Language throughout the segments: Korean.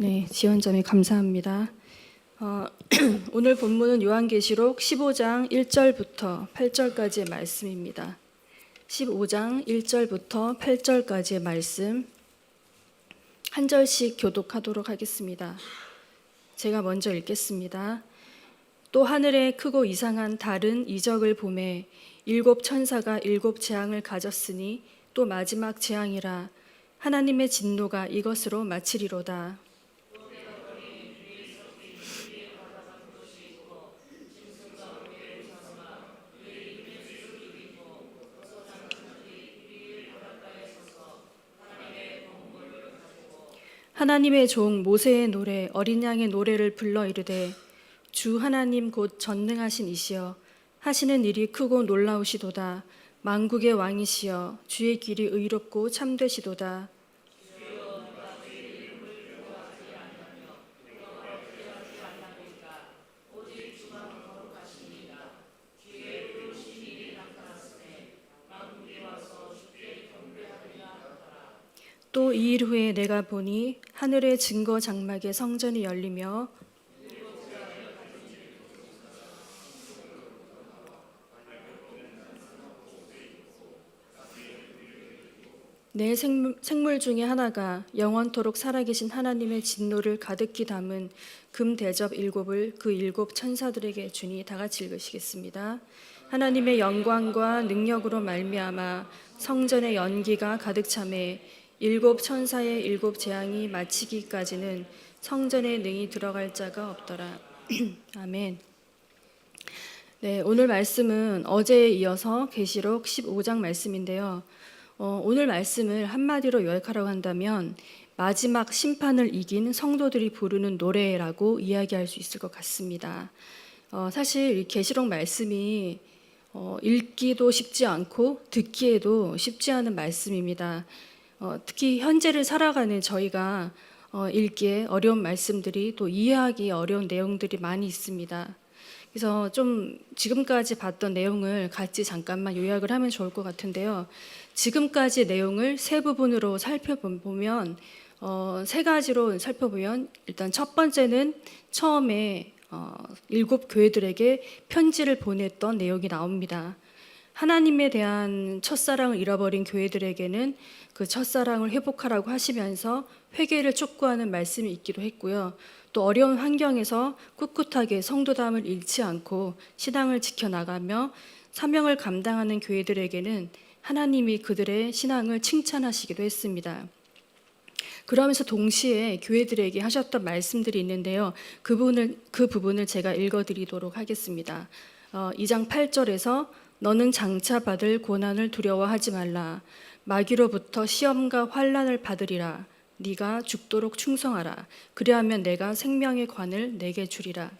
네, 지원자매 감사합니다. 오늘 본문은 요한계시록 15장 1절부터 8절까지의 말씀입니다. 15장 1절부터 8절까지의 말씀 한 절씩 교독하도록 하겠습니다. 제가 먼저 읽겠습니다. 또 하늘에 크고 이상한 다른 이적을 보매 일곱 천사가 일곱 재앙을 가졌으니 또 마지막 재앙이라 하나님의 진노가 이것으로 마치리로다. 하나님의 종 모세의 노래 어린 양의 노래를 불러 이르되 주 하나님 곧 전능하신 이시여 하시는 일이 크고 놀라우시도다. 만국의 왕이시여 주의 길이 의롭고 참되시도다. 또 이 일 후에 내가 보니 하늘의 증거 장막의 성전이 열리며 내 생물 중에 하나가 영원토록 살아계신 하나님의 진노를 가득히 담은 금 대접 일곱을 그 일곱 천사들에게 주니 다 같이 읽으시겠습니다. 하나님의 영광과 능력으로 말미암아 성전의 연기가 가득 차매 일곱 천사의 일곱 재앙이 마치기까지는 성전에 능히 들어갈 자가 없더라. 아멘. 네, 오늘 말씀은 어제에 이어서 계시록 15장 말씀인데요. 오늘 말씀을 한마디로 요약하라고 한다면 마지막 심판을 이긴 성도들이 부르는 노래라고 이야기할 수 있을 것 같습니다. 사실 이 계시록 말씀이 읽기도 쉽지 않고 듣기에도 쉽지 않은 말씀입니다. 특히 현재를 살아가는 저희가 읽기에 어려운 말씀들이 또 이해하기 어려운 내용들이 많이 있습니다. 그래서 좀 지금까지 봤던 내용을 같이 잠깐만 요약을 하면 좋을 것 같은데요. 지금까지 내용을 세 부분으로 살펴보면 세 가지로 살펴보면 일단 첫 번째는 처음에 일곱 교회들에게 편지를 보냈던 내용이 나옵니다. 하나님에 대한 첫사랑을 잃어버린 교회들에게는 그 첫사랑을 회복하라고 하시면서 회개를 촉구하는 말씀이 있기도 했고요. 또 어려운 환경에서 꿋꿋하게 성도담을 잃지 않고 신앙을 지켜나가며 사명을 감당하는 교회들에게는 하나님이 그들의 신앙을 칭찬하시기도 했습니다. 그러면서 동시에 교회들에게 하셨던 말씀들이 있는데요. 그 부분을 제가 읽어드리도록 하겠습니다. 2장 8절에서 너는 장차 받을 고난을 두려워하지 말라. 마귀로부터 시험과 환난을 받으리라. 네가 죽도록 충성하라. 그리하면 내가 생명의 관을 내게 주리라.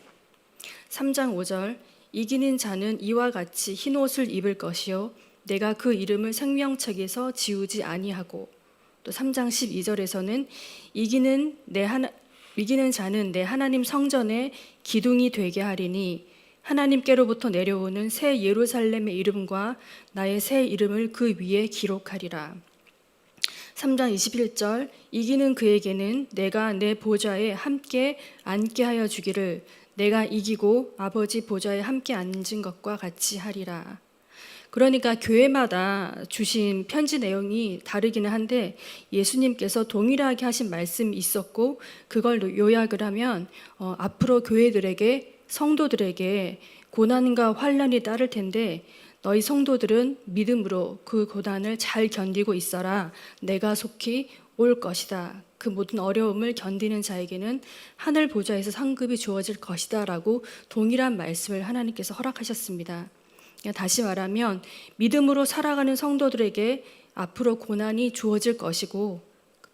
3장 5절 이기는 자는 이와 같이 흰 옷을 입을 것이요 내가 그 이름을 생명책에서 지우지 아니하고 또 3장 12절에서는 이기는 자는 내 하나님 성전의 기둥이 되게 하리니 하나님께로부터 내려오는 새 예루살렘의 이름과 나의 새 이름을 그 위에 기록하리라. 3장 21절 이기는 그에게는 내가 내 보좌에 함께 앉게 하여 주기를 내가 이기고 아버지 보좌에 함께 앉은 것과 같이 하리라. 그러니까 교회마다 주신 편지 내용이 다르기는 한데 예수님께서 동일하게 하신 말씀이 있었고 그걸 요약을 하면 앞으로 교회들에게 성도들에게 고난과 환난이 따를 텐데 너희 성도들은 믿음으로 그 고난을 잘 견디고 있어라. 내가 속히 올 것이다. 그 모든 어려움을 견디는 자에게는 하늘 보좌에서 상급이 주어질 것이다 라고 동일한 말씀을 하나님께서 허락하셨습니다. 다시 말하면 믿음으로 살아가는 성도들에게 앞으로 고난이 주어질 것이고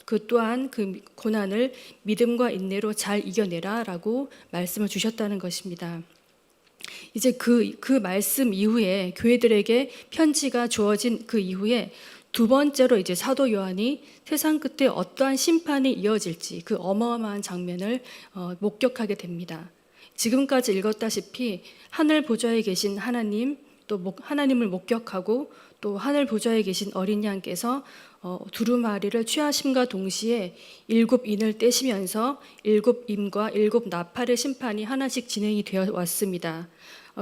그 또한 그 고난을 믿음과 인내로 잘 이겨내라 라고 말씀을 주셨다는 것입니다. 이제 그 말씀 이후에 교회들에게 편지가 주어진 그 이후에 두 번째로 이제 사도 요한이 세상 끝에 어떠한 심판이 이어질지 그 어마어마한 장면을 목격하게 됩니다. 지금까지 읽었다시피 하늘 보좌에 계신 하나님 또 하나님을 목격하고 또 하늘 보좌에 계신 어린 양께서 두루마리를 취하심과 동시에 7인을 떼시면서 7임과 7나팔의 심판이 하나씩 진행이 되어 왔습니다.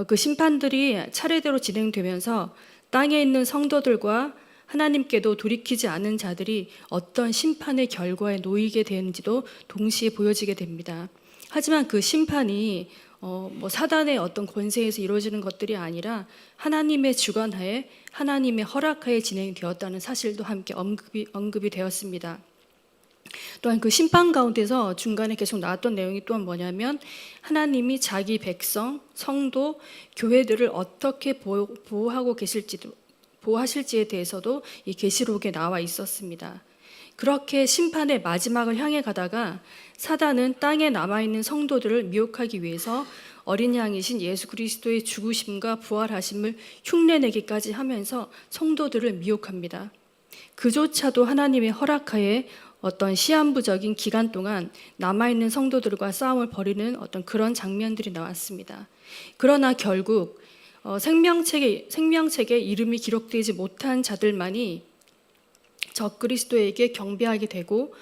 그 심판들이 차례대로 진행되면서 땅에 있는 성도들과 하나님께도 돌이키지 않은 자들이 어떤 심판의 결과에 놓이게 되는지도 동시에 보여지게 됩니다. 하지만 그 심판이 사단의 어떤 권세에서 이루어지는 것들이 아니라 하나님의 주관하에 하나님의 허락하에 진행되었다는 사실도 함께 언급이 되었습니다. 또한 그 심판 가운데서 중간에 계속 나왔던 내용이 또한 뭐냐면 하나님이 자기 백성, 성도, 교회들을 어떻게 보호하실지에 대해서도 이 계시록에 나와 있었습니다. 그렇게 심판의 마지막을 향해 가다가 사단은 땅에 남아있는 성도들을 미혹하기 위해서 어린 양이신 예수 그리스도의 죽으심과 부활하심을 흉내내기까지 하면서 성도들을 미혹합니다. 그조차도 하나님의 허락하에 어떤 시한부적인 기간 동안 남아있는 성도들과 싸움을 벌이는 어떤 그런 장면들이 나왔습니다. 그러나 결국 생명책에 이름이 기록되지 못한 자들만이 적그리스도에게 경배하게 되고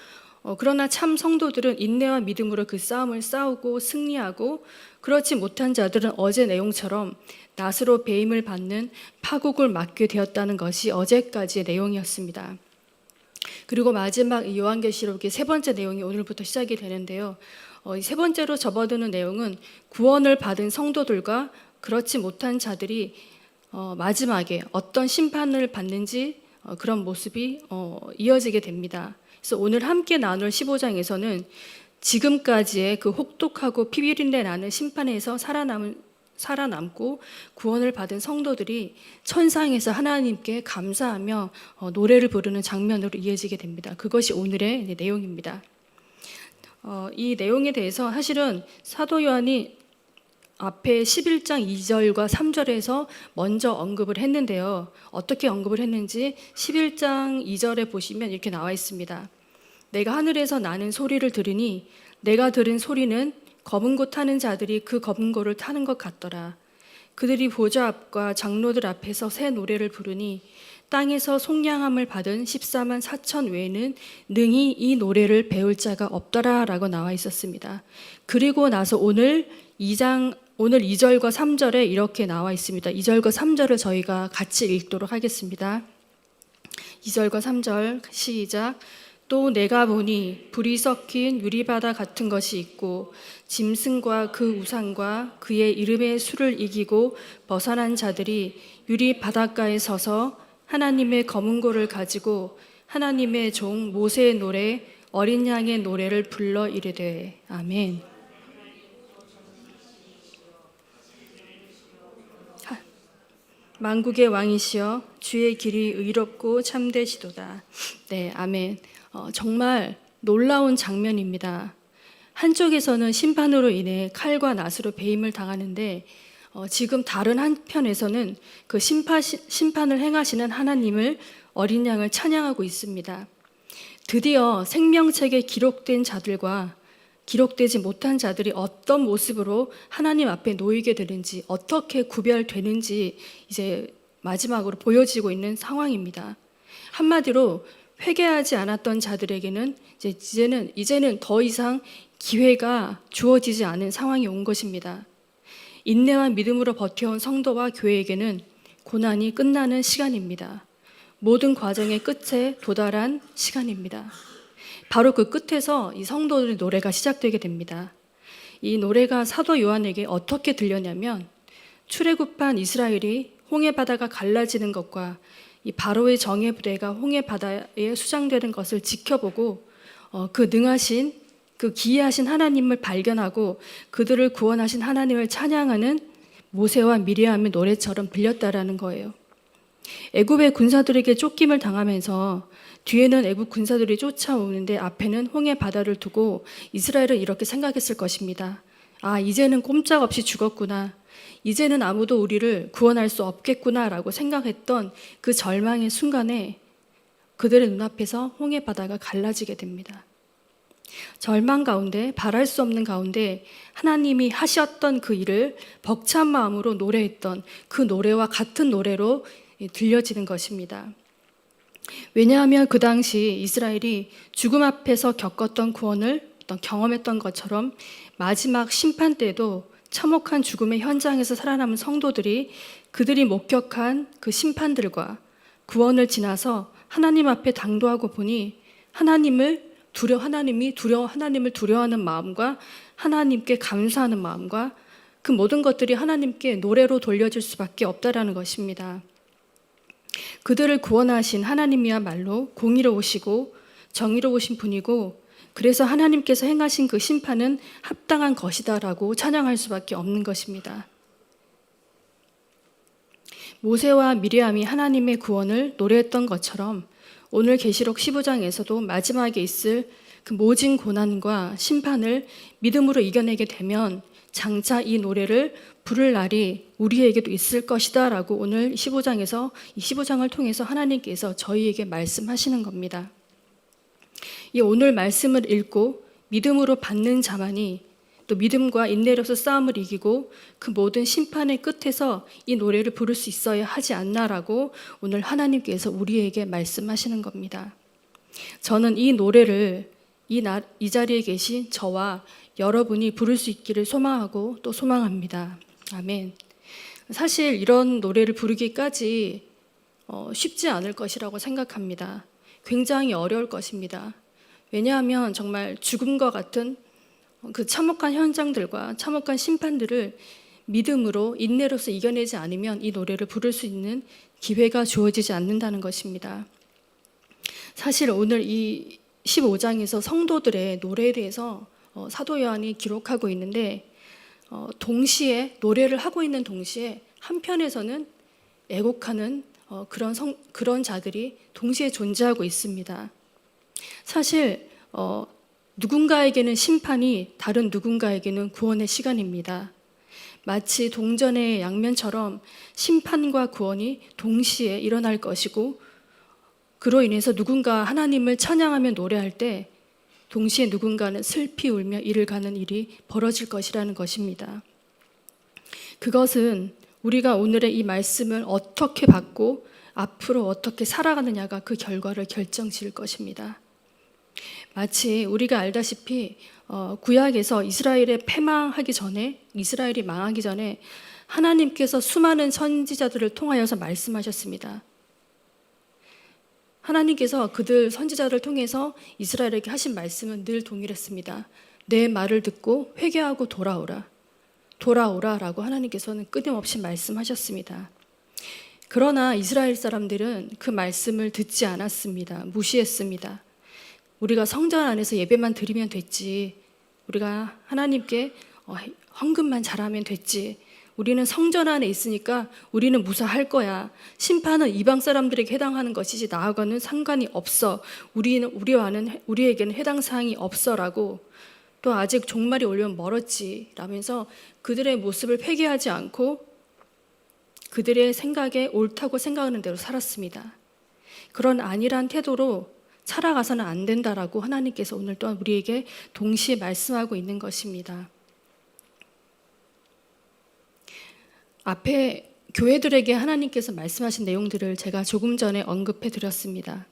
그러나 참 성도들은 인내와 믿음으로 그 싸움을 싸우고 승리하고 그렇지 못한 자들은 어제 내용처럼 낫으로 배임을 받는 파국을 맞게 되었다는 것이 어제까지의 내용이었습니다. 그리고 마지막 요한계시록의 세 번째 내용이 오늘부터 시작이 되는데요. 세 번째로 접어드는 내용은 구원을 받은 성도들과 그렇지 못한 자들이 마지막에 어떤 심판을 받는지 그런 모습이 이어지게 됩니다. 그래서 오늘 함께 나눌 15장에서는 지금까지의 그 혹독하고 피비린내 나는 심판에서 살아남고 구원을 받은 성도들이 천상에서 하나님께 감사하며 노래를 부르는 장면으로 이어지게 됩니다. 그것이 오늘의 내용입니다. 이 내용에 대해서 사실은 사도 요한이 앞에 11장 2절과 3절에서 먼저 언급을 했는데요. 어떻게 언급을 했는지 11장 2절에 보시면 이렇게 나와 있습니다. 내가 하늘에서 나는 소리를 들으니 내가 들은 소리는 검은 고 타는 자들이 그 검은 고를 타는 것 같더라. 그들이 보좌 앞과 장로들 앞에서 새 노래를 부르니 땅에서 속량함을 받은 14만 4천 외에는 능히 이 노래를 배울 자가 없더라라고 나와 있었습니다. 그리고 나서 오늘 2절과 3절에 이렇게 나와 있습니다. 2절과 3절을 저희가 같이 읽도록 하겠습니다. 2절과 3절 시작. 또 내가 보니 불이 섞인 유리바다 같은 것이 있고 짐승과 그 우상과 그의 이름의 수를 이기고 벗어난 자들이 유리 바닷가에 서서 하나님의 검은 고를 가지고 하나님의 종 모세의 노래 어린 양의 노래를 불러 이르되 아멘. 만국의 왕이시여 주의 길이 의롭고 참되시도다. 네, 아멘. 정말 놀라운 장면입니다. 한쪽에서는 심판으로 인해 칼과 낫으로 배임을 당하는데 지금 다른 한편에서는 그 심판을 행하시는 하나님을 어린 양을 찬양하고 있습니다. 드디어 생명책에 기록된 자들과 기록되지 못한 자들이 어떤 모습으로 하나님 앞에 놓이게 되는지 어떻게 구별되는지 이제 마지막으로 보여지고 있는 상황입니다. 한마디로 회개하지 않았던 자들에게는 이제는 더 이상 기회가 주어지지 않은 상황이 온 것입니다. 인내와 믿음으로 버텨온 성도와 교회에게는 고난이 끝나는 시간입니다. 모든 과정의 끝에 도달한 시간입니다. 바로 그 끝에서 이 성도들의 노래가 시작되게 됩니다. 이 노래가 사도 요한에게 어떻게 들렸냐면 출애굽한 이스라엘이 홍해 바다가 갈라지는 것과 이 바로의 정예 부대가 홍해 바다에 수장되는 것을 지켜보고 그 능하신 그 기이하신 하나님을 발견하고 그들을 구원하신 하나님을 찬양하는 모세와 미리암의 노래처럼 들렸다라는 거예요. 애굽의 군사들에게 쫓김을 당하면서 뒤에는 애굽 군사들이 쫓아오는데 앞에는 홍해 바다를 두고 이스라엘은 이렇게 생각했을 것입니다. 아, 이제는 꼼짝없이 죽었구나. 이제는 아무도 우리를 구원할 수 없겠구나라고 생각했던 그 절망의 순간에 그들의 눈앞에서 홍해 바다가 갈라지게 됩니다. 절망 가운데, 바랄 수 없는 가운데 하나님이 하셨던 그 일을 벅찬 마음으로 노래했던 그 노래와 같은 노래로 들려지는 것입니다. 왜냐하면 그 당시 이스라엘이 죽음 앞에서 겪었던 구원을 경험했던 것처럼 마지막 심판 때도 참혹한 죽음의 현장에서 살아남은 성도들이 그들이 목격한 그 심판들과 구원을 지나서 하나님 앞에 당도하고 보니 하나님을 두려워하는 마음과 하나님께 감사하는 마음과 그 모든 것들이 하나님께 노래로 돌려질 수밖에 없다라는 것입니다. 그들을 구원하신 하나님이야말로 공의로우시고 정의로우신 분이고, 그래서 하나님께서 행하신 그 심판은 합당한 것이다라고 찬양할 수밖에 없는 것입니다. 모세와 미리암이 하나님의 구원을 노래했던 것처럼 오늘 계시록 15장에서도 마지막에 있을 그 모진 고난과 심판을 믿음으로 이겨내게 되면 장차 이 노래를 부를 날이 우리에게도 있을 것이다 라고 오늘 15장에서 이 15장을 통해서 하나님께서 저희에게 말씀하시는 겁니다. 이 오늘 말씀을 읽고 믿음으로 받는 자만이 또 믿음과 인내로서 싸움을 이기고 그 모든 심판의 끝에서 이 노래를 부를 수 있어야 하지 않나라고 오늘 하나님께서 우리에게 말씀하시는 겁니다. 저는 이 노래를 이 자리에 계신 저와 여러분이 부를 수 있기를 소망하고 또 소망합니다. 아멘. 사실 이런 노래를 부르기까지 쉽지 않을 것이라고 생각합니다. 굉장히 어려울 것입니다. 왜냐하면 정말 죽음과 같은 그 참혹한 현장들과 참혹한 심판들을 믿음으로 인내로서 이겨내지 않으면 이 노래를 부를 수 있는 기회가 주어지지 않는다는 것입니다. 사실 오늘 이 15장에서 성도들의 노래에 대해서 사도 요한이 기록하고 있는데, 동시에 노래를 하고 있는 동시에 한편에서는 애곡하는 그런 자들이 동시에 존재하고 있습니다. 사실 누군가에게는 심판이, 다른 누군가에게는 구원의 시간입니다. 마치 동전의 양면처럼 심판과 구원이 동시에 일어날 것이고, 그로 인해서 누군가 하나님을 찬양하며 노래할 때 동시에 누군가는 슬피 울며 이를 가는 일이 벌어질 것이라는 것입니다. 그것은 우리가 오늘의 이 말씀을 어떻게 받고 앞으로 어떻게 살아가느냐가 그 결과를 결정지을 것입니다. 마치 우리가 알다시피 구약에서 이스라엘이 망하기 전에 하나님께서 수많은 선지자들을 통하여서 말씀하셨습니다. 하나님께서 그들 선지자를 통해서 이스라엘에게 하신 말씀은 늘 동일했습니다. 내 말을 듣고 회개하고 돌아오라라고 하나님께서는 끊임없이 말씀하셨습니다. 그러나 이스라엘 사람들은 그 말씀을 듣지 않았습니다. 무시했습니다. 우리가 성전 안에서 예배만 드리면 됐지, 우리가 하나님께 헌금만 잘하면 됐지, 우리는 성전 안에 있으니까 우리는 무사할 거야, 심판은 이방 사람들에게 해당하는 것이지 나하고는 상관이 없어, 우리에게는 해당 사항이 없어라고, 또 아직 종말이 오려면 멀었지 라면서 그들의 모습을 회개하지 않고 그들의 생각에 옳다고 생각하는 대로 살았습니다. 그런 안일한 태도로 살아가서는 안 된다라고 하나님께서 오늘 또한 우리에게 동시에 말씀하고 있는 것입니다. 앞에 교회들에게 하나님께서 말씀하신 내용들을 제가 조금 전에 언급해 드렸습니다.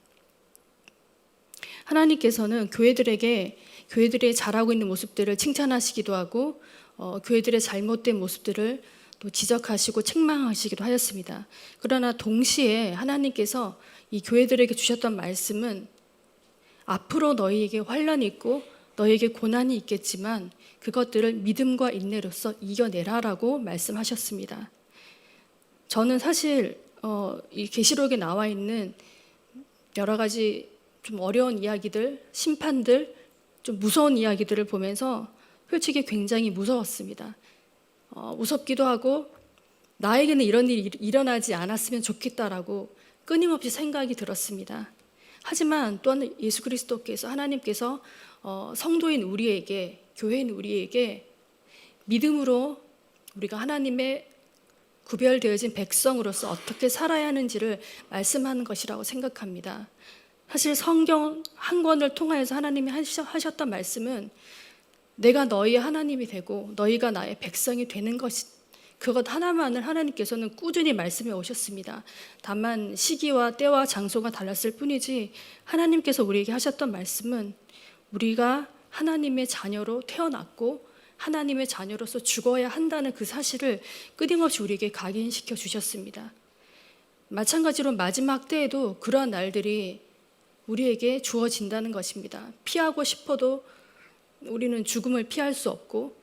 하나님께서는 교회들이 잘하고 있는 모습들을 칭찬하시기도 하고 교회들의 잘못된 모습들을 또 지적하시고 책망하시기도 하였습니다. 그러나 동시에 하나님께서 이 교회들에게 주셨던 말씀은 앞으로 너희에게 환난이 있고 너희에게 고난이 있겠지만 그것들을 믿음과 인내로서 이겨내라라고 말씀하셨습니다. 저는 사실 이 계시록에 나와 있는 여러 가지 좀 어려운 이야기들, 심판들, 좀 무서운 이야기들을 보면서 솔직히 굉장히 무서웠습니다. 무섭기도 하고 나에게는 이런 일이 일어나지 않았으면 좋겠다라고 끊임없이 생각이 들었습니다. 하지만 또한 예수 그리스도께서, 하나님께서 성도인 우리에게, 교회인 우리에게 믿음으로 우리가 하나님의 구별되어진 백성으로서 어떻게 살아야 하는지를 말씀하는 것이라고 생각합니다. 사실 성경 한 권을 통하여서 하나님이 하셨던 말씀은 내가 너희의 하나님이 되고 너희가 나의 백성이 되는 것이, 그것 하나만을 하나님께서는 꾸준히 말씀해 오셨습니다. 다만 시기와 때와 장소가 달랐을 뿐이지 하나님께서 우리에게 하셨던 말씀은 우리가 하나님의 자녀로 태어났고 하나님의 자녀로서 죽어야 한다는 그 사실을 끊임없이 우리에게 각인시켜 주셨습니다. 마찬가지로 마지막 때에도 그러한 날들이 우리에게 주어진다는 것입니다. 피하고 싶어도 우리는 죽음을 피할 수 없고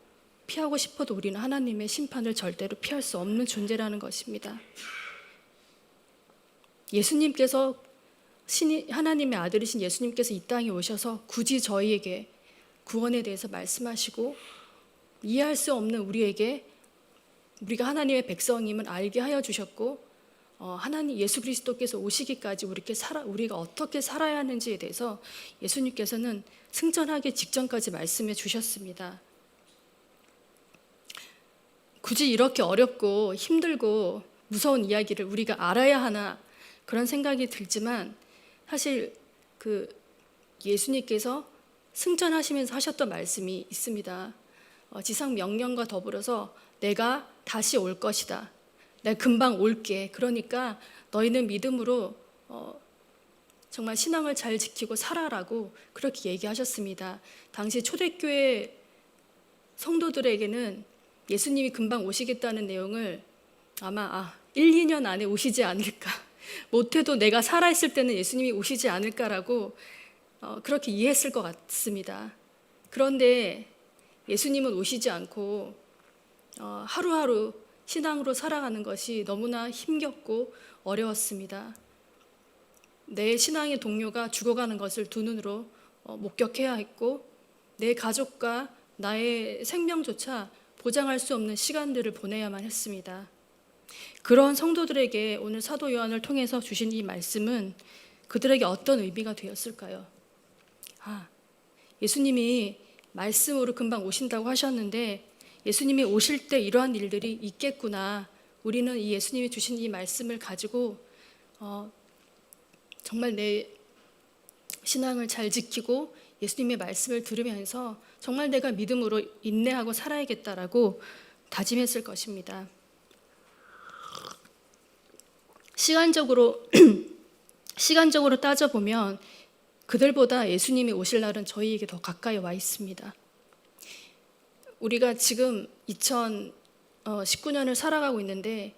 피하고 싶어도 우리는 하나님의 심판을 절대로 피할 수 없는 존재라는 것입니다. 예수님께서 하나님의 아들이신 예수님께서 이 땅에 오셔서 굳이 저희에게 구원에 대해서 말씀하시고 이해할 수 없는 우리에게 우리가 하나님의 백성임을 알게 하여 주셨고 하나님 예수 그리스도께서 오시기까지 우리가 어떻게 살아야 하는지에 대해서 예수님께서는 승천하기 직전까지 말씀해 주셨습니다. 굳이 이렇게 어렵고 힘들고 무서운 이야기를 우리가 알아야 하나 그런 생각이 들지만 사실 그 예수님께서 승천하시면서 하셨던 말씀이 있습니다. 지상 명령과 더불어서 내가 다시 올 것이다. 내가 금방 올게. 그러니까 너희는 믿음으로 정말 신앙을 잘 지키고 살아라고 그렇게 얘기하셨습니다. 당시 초대교회 성도들에게는 예수님이 금방 오시겠다는 내용을 아마 1, 2년 안에 오시지 않을까, 못해도 내가 살아있을 때는 예수님이 오시지 않을까라고 그렇게 이해했을 것 같습니다. 그런데 예수님은 오시지 않고 하루하루 신앙으로 살아가는 것이 너무나 힘겹고 어려웠습니다. 내 신앙의 동료가 죽어가는 것을 두 눈으로 목격해야 했고 내 가족과 나의 생명조차 보장할 수 없는 시간들을 보내야만 했습니다. 그런 성도들에게 오늘 사도 요한을 통해서 주신 이 말씀은 그들에게 어떤 의미가 되었을까요? 예수님이 말씀으로 금방 오신다고 하셨는데 예수님이 오실 때 이러한 일들이 있겠구나. 우리는 이 예수님이 주신 이 말씀을 가지고 정말 내 신앙을 잘 지키고 예수님의 말씀을 들으면서 정말 내가 믿음으로 인내하고 살아야겠다라고 다짐했을 것입니다. 시간적으로 따져보면 그들보다 예수님이 오실 날은 저희에게 더 가까이 와 있습니다. 우리가 지금 2019년을 살아가고 있는데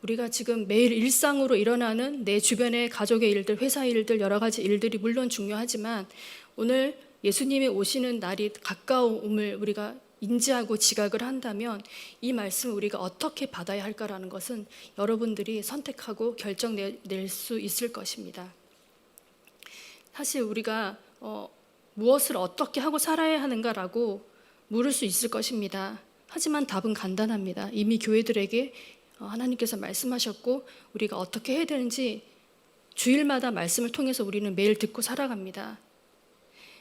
우리가 지금 매일 일상으로 일어나는 내 주변의 가족의 일들, 회사 일들, 여러 가지 일들이 물론 중요하지만 오늘 예수님이 오시는 날이 가까움을 우리가 인지하고 지각을 한다면 이 말씀을 우리가 어떻게 받아야 할까라는 것은 여러분들이 선택하고 결정낼 수 있을 것입니다. 사실 우리가 무엇을 어떻게 하고 살아야 하는가라고 물을 수 있을 것입니다. 하지만 답은 간단합니다. 이미 교회들에게 하나님께서 말씀하셨고 우리가 어떻게 해야 되는지 주일마다 말씀을 통해서 우리는 매일 듣고 살아갑니다.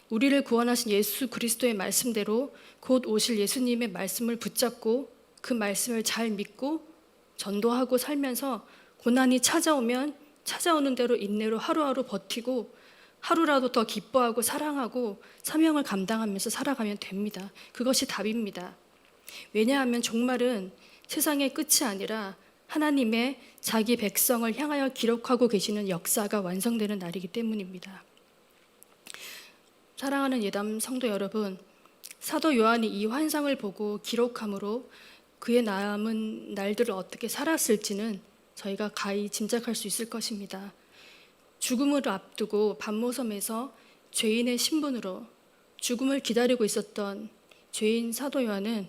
우리를 구원하신 예수 그리스도의 말씀대로 곧 오실 예수님의 말씀을 붙잡고 그 말씀을 잘 믿고 전도하고 살면서 고난이 찾아오면 찾아오는 대로 인내로 하루하루 버티고 하루라도 더 기뻐하고 사랑하고 사명을 감당하면서 살아가면 됩니다. 그것이 답입니다. 왜냐하면 종말은 세상의 끝이 아니라 하나님의 자기 백성을 향하여 기록하고 계시는 역사가 완성되는 날이기 때문입니다. 사랑하는 예담 성도 여러분, 사도 요한이 이 환상을 보고 기록함으로 그의 남은 날들을 어떻게 살았을지는 저희가 가히 짐작할 수 있을 것입니다. 죽음을 앞두고 반모섬에서 죄인의 신분으로 죽음을 기다리고 있었던 죄인 사도 요한은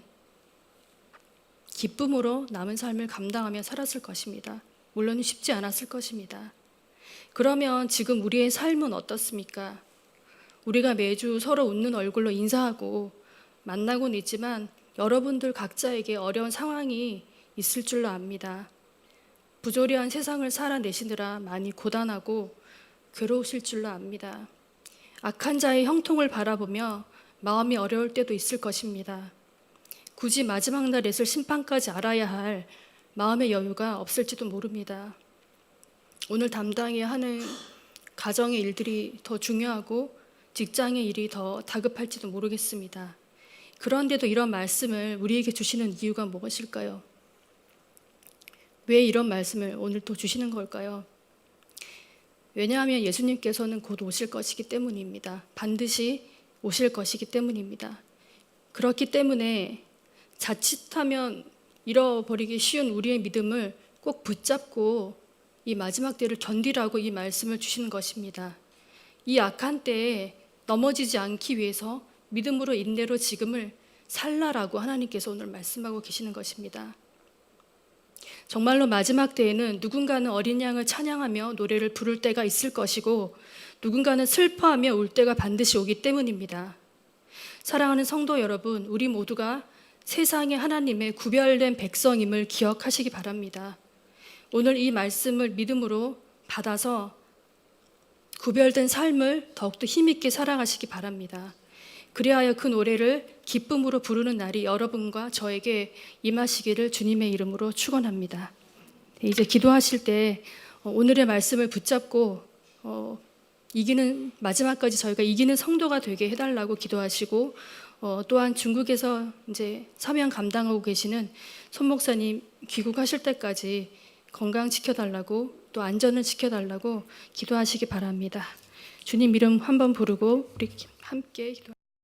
기쁨으로 남은 삶을 감당하며 살았을 것입니다. 물론 쉽지 않았을 것입니다. 그러면 지금 우리의 삶은 어떻습니까? 우리가 매주 서로 웃는 얼굴로 인사하고 만나고는 있지만 여러분들 각자에게 어려운 상황이 있을 줄로 압니다. 부조리한 세상을 살아내시느라 많이 고단하고 괴로우실 줄로 압니다. 악한 자의 형통을 바라보며 마음이 어려울 때도 있을 것입니다. 굳이 마지막 날에 있을 심판까지 알아야 할 마음의 여유가 없을지도 모릅니다. 오늘 담당해야 하는 가정의 일들이 더 중요하고 직장의 일이 더 다급할지도 모르겠습니다. 그런데도 이런 말씀을 우리에게 주시는 이유가 무엇일까요? 왜 이런 말씀을 오늘 또 주시는 걸까요? 왜냐하면 예수님께서는 곧 오실 것이기 때문입니다. 반드시 오실 것이기 때문입니다. 그렇기 때문에 자칫하면 잃어버리기 쉬운 우리의 믿음을 꼭 붙잡고 이 마지막 때를 견디라고 이 말씀을 주시는 것입니다. 이 악한 때에 넘어지지 않기 위해서 믿음으로 인내로 지금을 살라라고 하나님께서 오늘 말씀하고 계시는 것입니다. 정말로 마지막 때에는 누군가는 어린 양을 찬양하며 노래를 부를 때가 있을 것이고 누군가는 슬퍼하며 울 때가 반드시 오기 때문입니다. 사랑하는 성도 여러분, 우리 모두가 세상의 하나님의 구별된 백성임을 기억하시기 바랍니다. 오늘 이 말씀을 믿음으로 받아서 구별된 삶을 더욱더 힘있게 살아가시기 바랍니다. 그리하여 그 노래를 기쁨으로 부르는 날이 여러분과 저에게 임하시기를 주님의 이름으로 축원합니다. 이제 기도하실 때 오늘의 말씀을 붙잡고 이기는 마지막까지 저희가 이기는 성도가 되게 해달라고 기도하시고 또한 중국에서 이제 사명 감당하고 계시는 손 목사님 귀국하실 때까지 건강 지켜달라고 또 안전을 지켜달라고 기도하시기 바랍니다. 주님 이름 한번 부르고 우리 함께 기도.